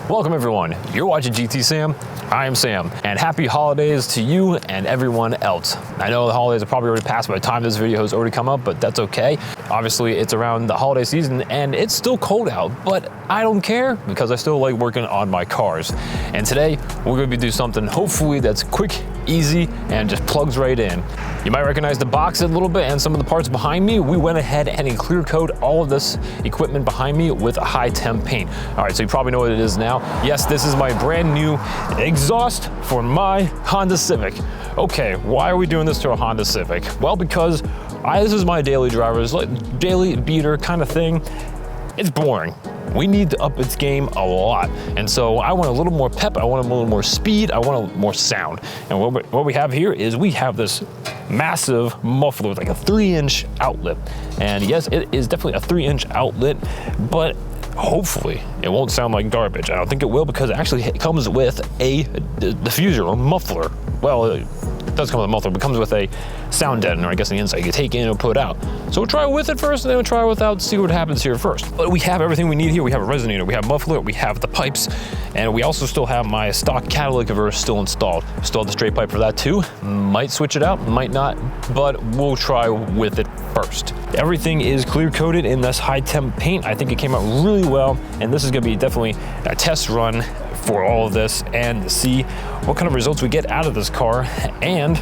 Welcome everyone, you're watching GT Sam, I am Sam, and happy holidays to you and everyone else. I know the holidays are probably already passed by the time this video has already come up, but that's okay. Obviously it's around the holiday season and it's still cold out, but I don't care because I still like working on my cars. And today we're going to be doing something hopefully that's quick, easy, and just plugs right in. You might recognize the box a little bit and some of the parts behind me. We went ahead and clear coat all of this equipment behind me with a high temp paint. All right, so you probably know what it is now. Yes, this is my brand new exhaust for my Honda Civic. Okay, why are we doing this to a Honda Civic? Well, because this is my daily driver, it's like daily beater kind of thing. It's boring. We need to up its game a lot. And so I want a little more pep, I want a little more speed, I want a more sound. And what we have here is we have this massive muffler with like a 3-inch outlet. And yes, it is definitely a 3-inch outlet, but hopefully it won't sound like garbage. I don't think it will because it actually comes with a diffuser or muffler. Well, it does come with a muffler, but it comes with a sound deadener, I guess, on the inside. You can take in or put out. So we'll try with it first, and then we'll try without, see what happens here first. But we have everything we need here. We have a resonator, we have muffler, we have the pipes, and we also still have my stock catalytic converter still installed. Still have the straight pipe for that too. Might switch it out, might not, but we'll try with it first. Everything is clear coated in this high temp paint. I think it came out really well, and this is gonna be definitely a test run for all of this and to see what kind of results we get out of this car and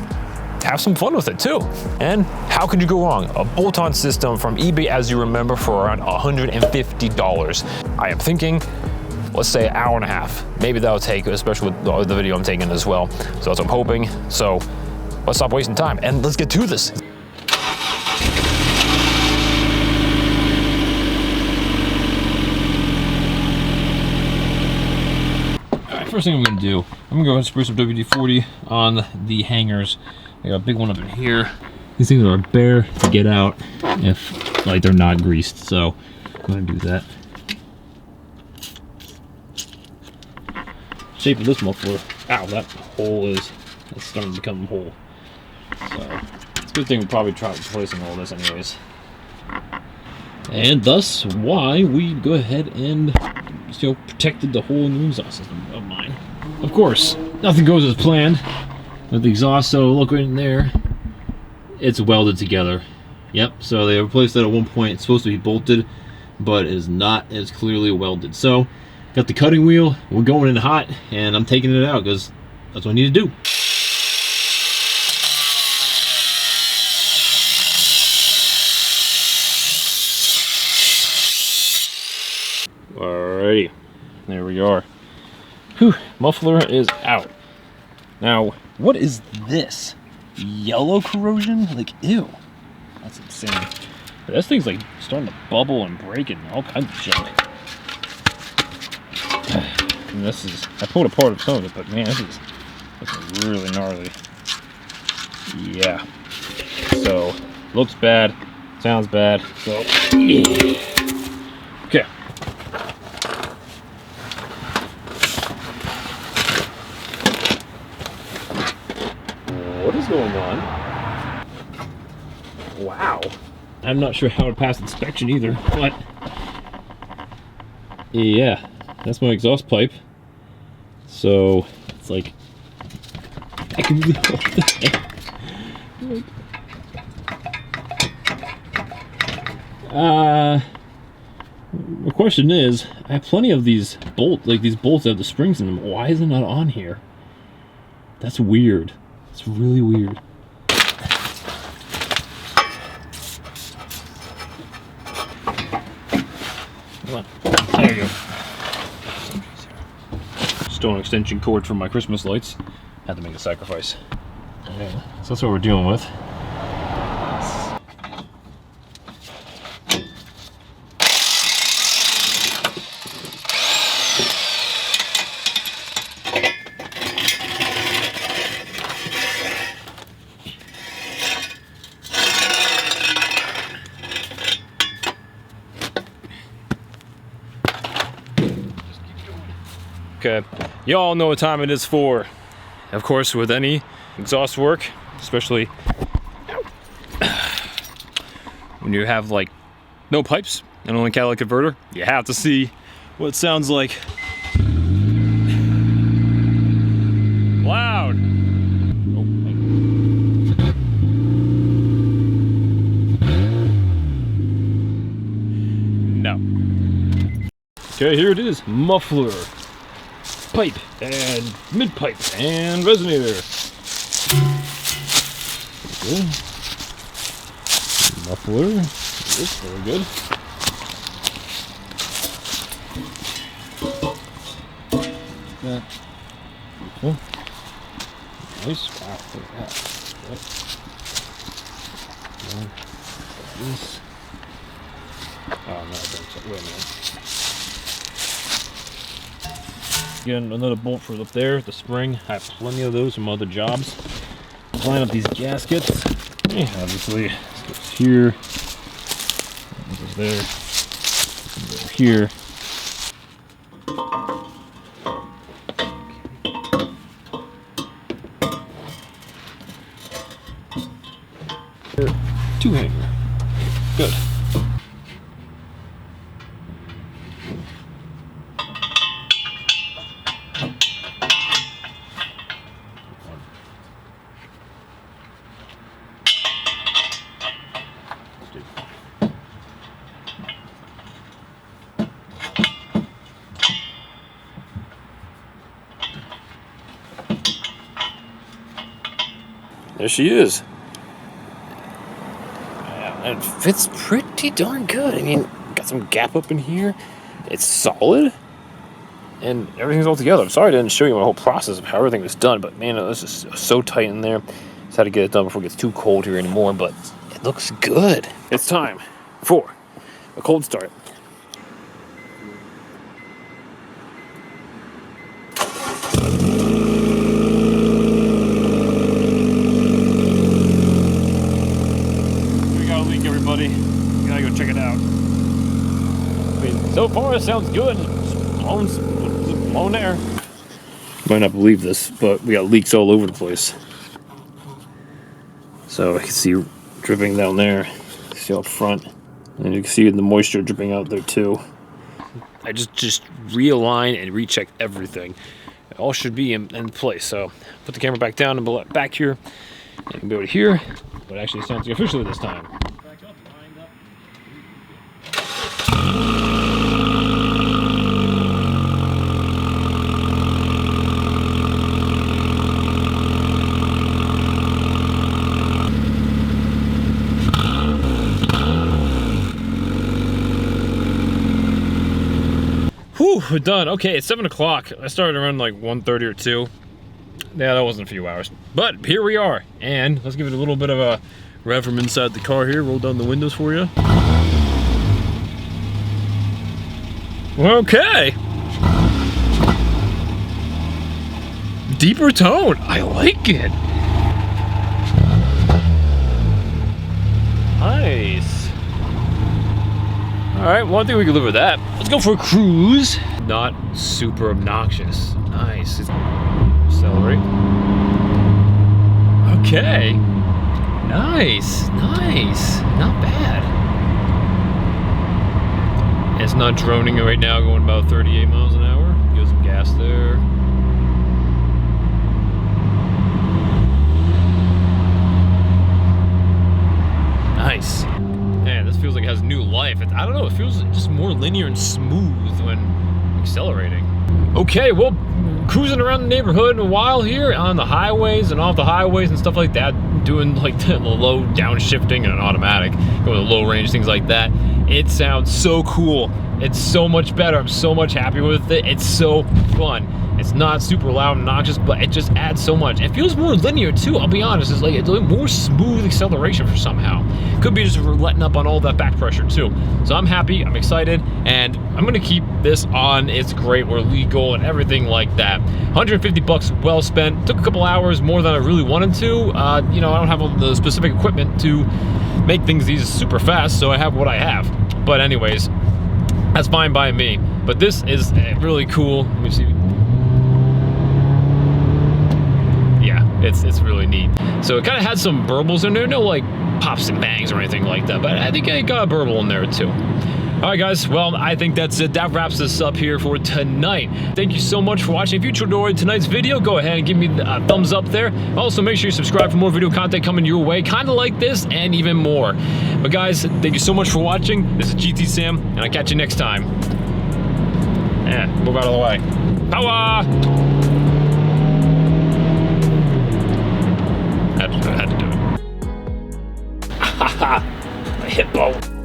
have some fun with it too. And how could you go wrong? A bolt-on system from eBay, as you remember, for around $150. I am thinking, let's say an hour and a half. Maybe that'll take, especially with the video I'm taking as well. So that's what I'm hoping. So let's stop wasting time and let's get to this. First thing I'm gonna do, I'm gonna go ahead and spray some WD-40 on the hangers. I got a big one up in here. These things are bare to get out if like they're not greased, so I'm gonna do that. Shape of this muffler, ow, that hole is starting to become a hole. So it's a good thing we probably try replacing all this anyways. And thus why we go ahead and protected the whole new exhaust system of mine. Of course, nothing goes as planned with the exhaust, so look right in there. It's welded together. Yep, so they replaced that at one point. It's supposed to be bolted, but is not as clearly welded. So, got the cutting wheel, we're going in hot, and I'm taking it out because that's what I need to do. Alrighty, there we are. Whew, muffler is out. Now, what is this? Yellow corrosion? Like, ew. That's insane. This thing's like starting to bubble and break and all kinds of junk. And this is, I pulled apart some of it, but man, this is really gnarly. Yeah. So, looks bad, sounds bad, so, yeah. Okay. What is going on? Wow. I'm not sure how to pass inspection either, but yeah, that's my exhaust pipe. So it's like I can really hold that. The question is, I have plenty of these bolts that have the springs in them. Why is it not on here? That's weird. It's really weird. Come on. There you go. Stole an extension cord from my Christmas lights. Had to make a sacrifice. Okay, so that's what we're dealing with. Okay, y'all know what time it is for. Of course, with any exhaust work, especially when you have like no pipes and only catalytic converter, you have to see what it sounds like. loud. Oh, no. Okay, here it is. Muffler, pipe, and mid-pipe, and resonator. Okay. Muffler. This very good. That. Oh. Nice. Wow, look at that. This. Oh no, don't. Wait a minute. Again, another bolt for up there, the spring. I have plenty of those from other jobs. Line up these gaskets. Yeah, obviously, this goes here. This goes there. This goes here. Two hanger. Good. There she is. And it fits pretty darn good. I mean, got some gap up in here. It's solid. And everything's all together. I'm sorry I didn't show you my whole process of how everything was done, but man, this is so tight in there. Just had to get it done before it gets too cold here anymore, but it looks good. It's time for a cold start. Everybody, you gotta go check it out. I mean, so far it sounds good. It's blown air. You might not believe this, but we got leaks all over the place. So I can see dripping down there. See up front, and you can see the moisture dripping out there too. I just realign and recheck everything. It all should be in place. So put the camera back down and back here, and be able to hear what actually sounds like officially this time. Whew, we're done. Okay, it's 7 o'clock. I started around like 1:30 or 2. Yeah, that wasn't a few hours. But here we are. And let's give it a little bit of a rev from inside the car here. Roll down the windows for you. Okay. Deeper tone. I like it. Nice. All right, well, I think we can live with that. Let's go for a cruise. Not super obnoxious. Nice. Accelerate. Okay. Nice. Nice. Not bad. It's not droning right now, going about 38 miles an hour. Give some gas there. Nice. Man, this feels like it has new life. I don't know, it feels just more linear and smooth when accelerating. Okay, well, cruising around the neighborhood in a while here on the highways and off the highways and stuff like that, doing like the low downshifting and an automatic, going to low range, things like that. It sounds so cool. It's so much better. I'm so much happier with it. It's so fun. It's not super loud and obnoxious, but it just adds so much. It feels more linear too, I'll be honest. It's like more smooth acceleration for somehow. Could be just letting up on all that back pressure too. So I'm happy, I'm excited, and I'm gonna keep this on. It's great, we're legal and everything like that. 150 bucks well spent. Took a couple hours more than I really wanted to. You know, I don't have all the specific equipment to make things these super fast, so I have what I have. But anyways, that's fine by me. But this is really cool. Let me see. Yeah, it's really neat. So it kind of had some burbles in there. No like pops and bangs or anything like that, but I think I got a burble in there too. All right, guys. Well, I think that's it. That wraps us up here for tonight. Thank you so much for watching. If you enjoyed tonight's video, go ahead and give me a thumbs up there. Also, make sure you subscribe for more video content coming your way, kind of like this and even more. But guys, thank you so much for watching. This is GT Sam, and I'll catch you next time. Move out of the way. Power! I had to do it. Ha ha! A hippo.